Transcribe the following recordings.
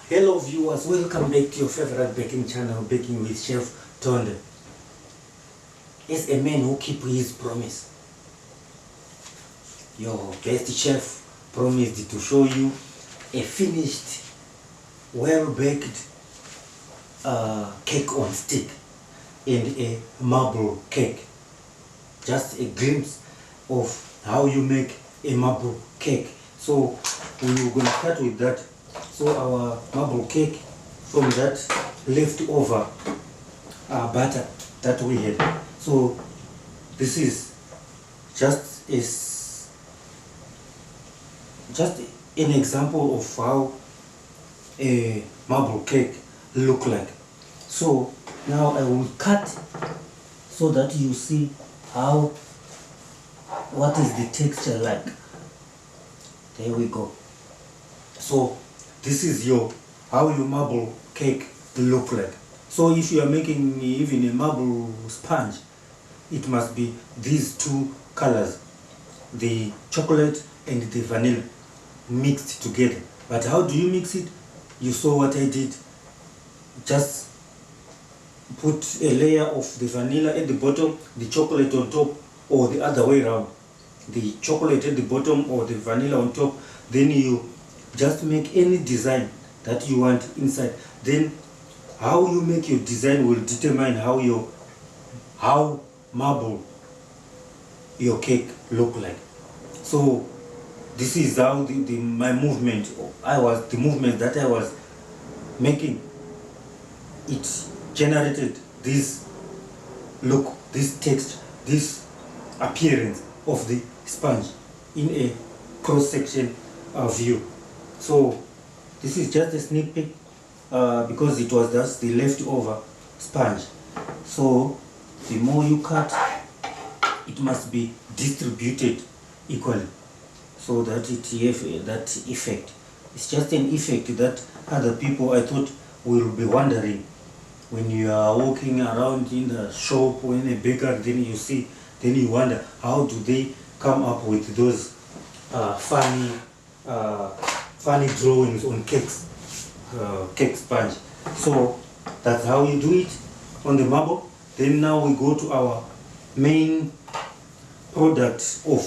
Hello viewers, welcome back to your favorite baking channel, Baking with Chef Tonde. As a man who keeps his promise, your best chef promised to show you a finished, well-baked cake on stick and a marble cake. Just a glimpse of how you make a marble cake. So we were going to start with that. So our marble cake, from that leftover batter that we had. So this is just an example of how a marble cake look like. So now I will cut so that you see what is the texture like. There we go. So this is how your marble cake look like. So if you are making even a marble sponge, it must be these two colors, the chocolate and the vanilla mixed together. But how do you mix it? You saw what I did. Just put a layer of the vanilla at the bottom, the chocolate on top, or the other way around. The chocolate at the bottom or the vanilla on top. Then you just make any design that you want inside. Then how you make your design will determine how marble your cake look like. So this is how the movement that I was making, it generated this look, this texture, this appearance of the sponge in a cross-section view. So this is just a sneak peek because it was just the leftover sponge. So the more you cut, it must be distributed equally so that it have that effect. It's just an effect that other people, I thought, will be wondering when you are walking around in the shop or in a baker. Then you see, then you wonder, how do they come up with those funny drawings on cake sponge? So that's how you do it on the marble. Then now we go to our main product of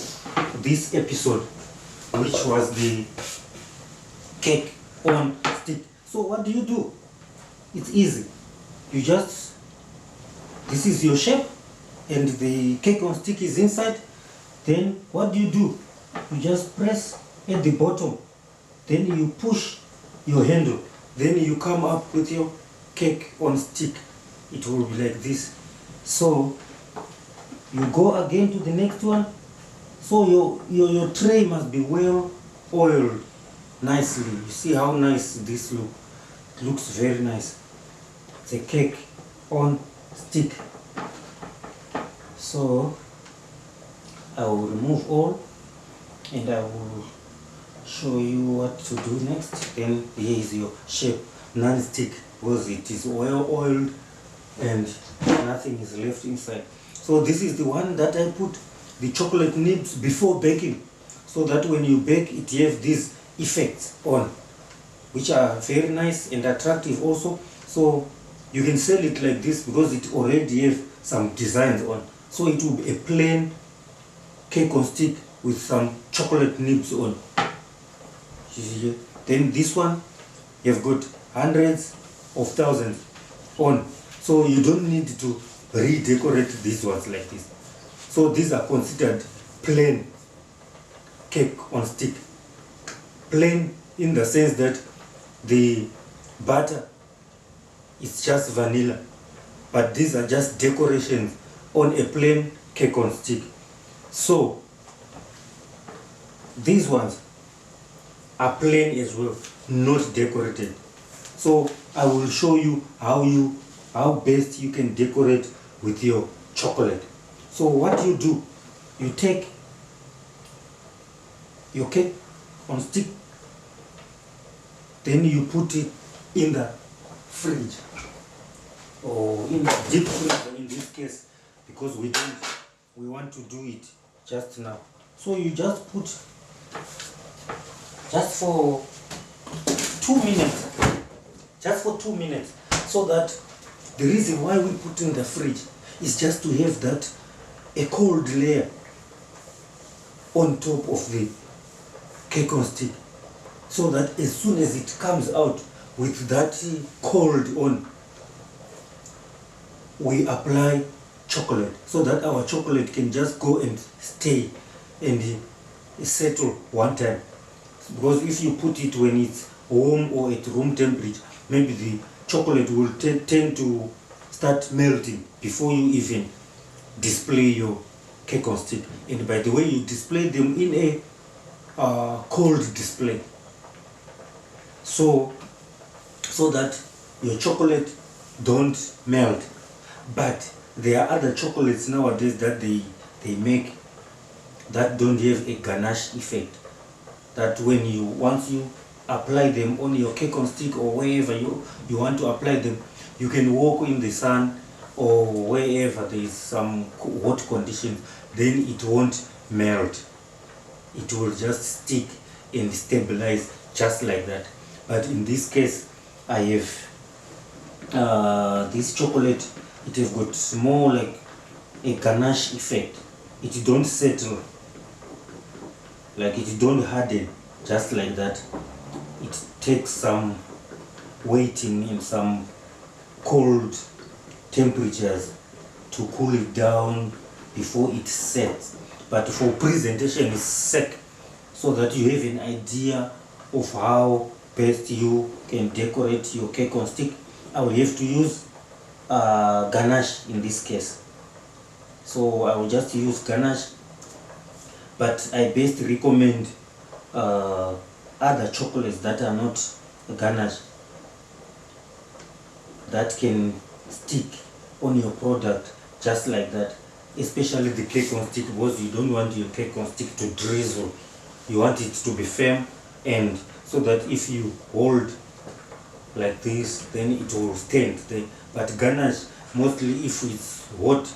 this episode, which was the cake on stick. So what do? It's easy. You just, this is your shape and the cake on stick is inside. Then what do? You just press at the bottom, then you push your handle, then you come up with your cake on stick. It will be like this. So you go again to the next one. So your tray must be well oiled nicely. You see how nice this look. It looks very nice. It's a cake on stick. So I will remove all and I will show you what to do next. Then here is your shape, non-stick, because it is well oiled and nothing is left inside. So this is the one that I put the chocolate nibs before baking, so that when you bake it you have these effects on, which are very nice and attractive also. So you can sell it like this because it already have some designs on. So it will be a plain cake on stick with some chocolate nibs on. Then this one, you've got hundreds of thousands on. So you don't need to redecorate these ones like this. So these are considered plain cake on stick. Plain in the sense that the batter is just vanilla, but these are just decorations on a plain cake on stick. So these ones are plain as well, not decorated. So I will show you how best you can decorate with your chocolate. So what you do, you take your cake on stick, then you put it in the fridge or in the deep freezer in this case, because we want to do it just now. So you just put just for 2 minutes just for 2 minutes, so that the reason why we put in the fridge is just to have that a cold layer on top of the cake on stick, so that as soon as it comes out with that cold on, we apply chocolate, so that our chocolate can just go and stay and settle one time. Because if you put it when it's warm or at room temperature, maybe the chocolate will tend to start melting before you even display your cake on stick. And by the way, you display them in a cold display, so that your chocolate don't melt. But there are other chocolates nowadays that they make that don't have a ganache effect, that when once you apply them on your cake on stick or wherever you want to apply them, you can walk in the sun or wherever there is some hot conditions, then it won't melt. It will just stick and stabilize just like that. But in this case, I have this chocolate, it has got more like a ganache effect. It don't settle, like it don't harden just like that. It takes some waiting in some cold temperatures to cool it down before it sets. But for presentation, it's sec, so that you have an idea of how best you can decorate your cake on stick. I will have to use ganache in this case, so I will just use ganache, but I best recommend other chocolates that are not ganache, that can stick on your product just like that, especially the cake on stick, because you don't want your cake on stick to drizzle. You want it to be firm, and so that if you hold like this, then it will stand there. But ganache, mostly if it's hot,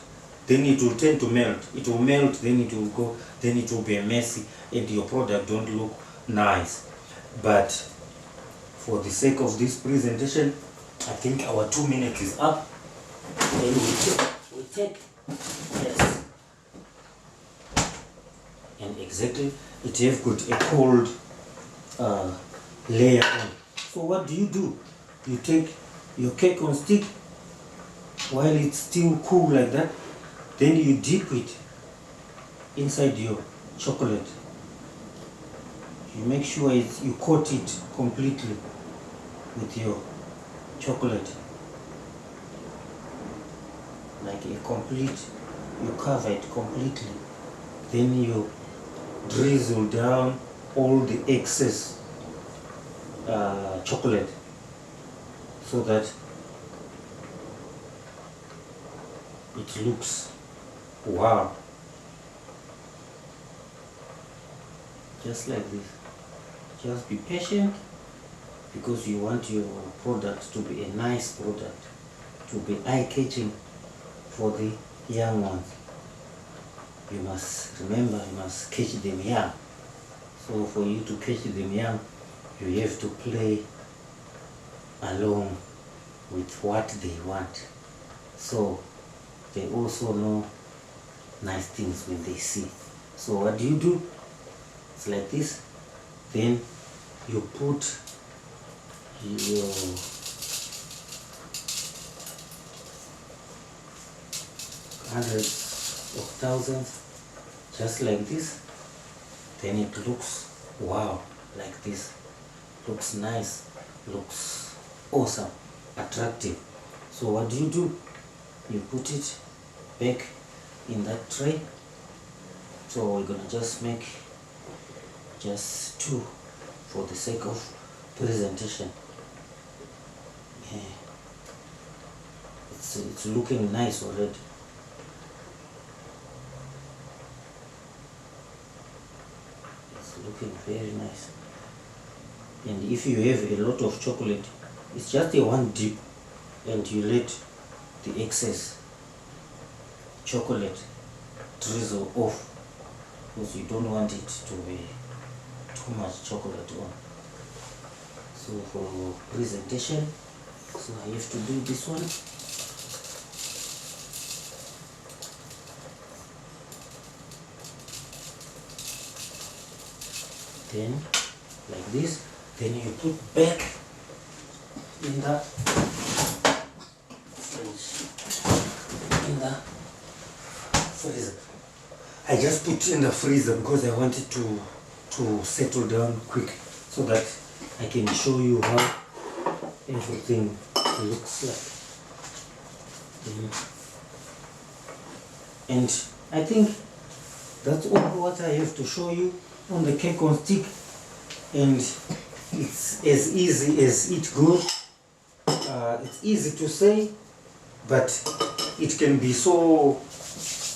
then it will tend to melt. It will melt, then it will go, then it will be messy, and your product don't look nice. But for the sake of this presentation, I think our 2 minutes is up. Then we take yes, and exactly it have got a cold layer on. So what do? You take your cake on stick while it's still cool like that, then you dip it inside your chocolate. You make sure you coat it completely with your chocolate, like a complete, you cover it completely. Then you drizzle down all the excess chocolate, so that it looks wow, just like this. Just be patient, because you want your product to be a nice product, to be eye-catching for the young ones. You must remember, you must catch them young. So for you to catch them young, you have to play along with what they want, so they also know nice things when they see. So what do? It's like this. Then you put your hundreds of thousands just like this. Then it looks wow, like this. Looks nice, looks awesome, attractive. So what do? You put it back in that tray. So we're gonna just make just 2 for the sake of presentation. Yeah. It's looking nice already. It's looking very nice. And if you have a lot of chocolate, it's just a one dip, and you let the excess chocolate drizzle off, because you don't want it to be too much chocolate on. So for presentation, So I have to do this one. Then like this, then you put back in the fridge, in the freezer. I just put in the freezer because I wanted to settle down quick so that I can show you how everything looks like. And I think that's all what I have to show you on the cake on stick, and it's as easy as it goes. It's easy to say, but it can be so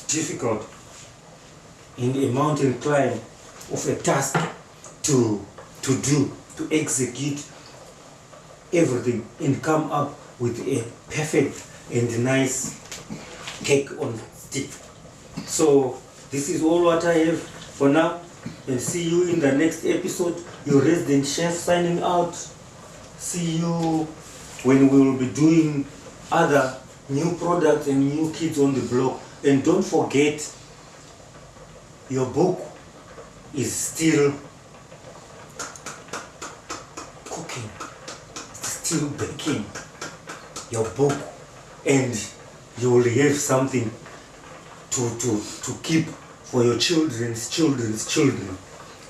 difficult in a mountain climb of a task to execute everything and come up with a perfect and nice cake on stick. So this is all what I have for now, and see you in the next episode. Your resident chef signing out. See you when we will be doing other new products and new kids on the block. And don't forget, your book is still cooking, still baking your book, and you will have something to keep for your children's children.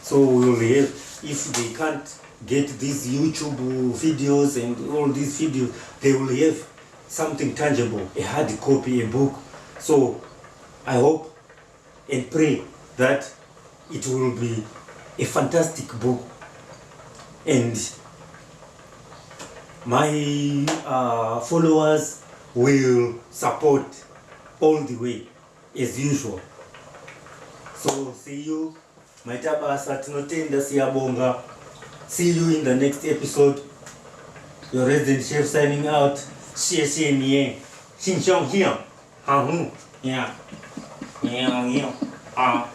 So we will have, if they can't get these YouTube videos and all these videos, they will have something tangible, a hard copy, a book. So I hope and pray that it will be a fantastic book, and my followers will support all the way as usual. So see you, maitabasa tinotenda siyabonga. See you in the next episode. Your resident chef signing out. Xie nie, xin xiong xiong, ha hu, yeah, yeah, yeah, ah.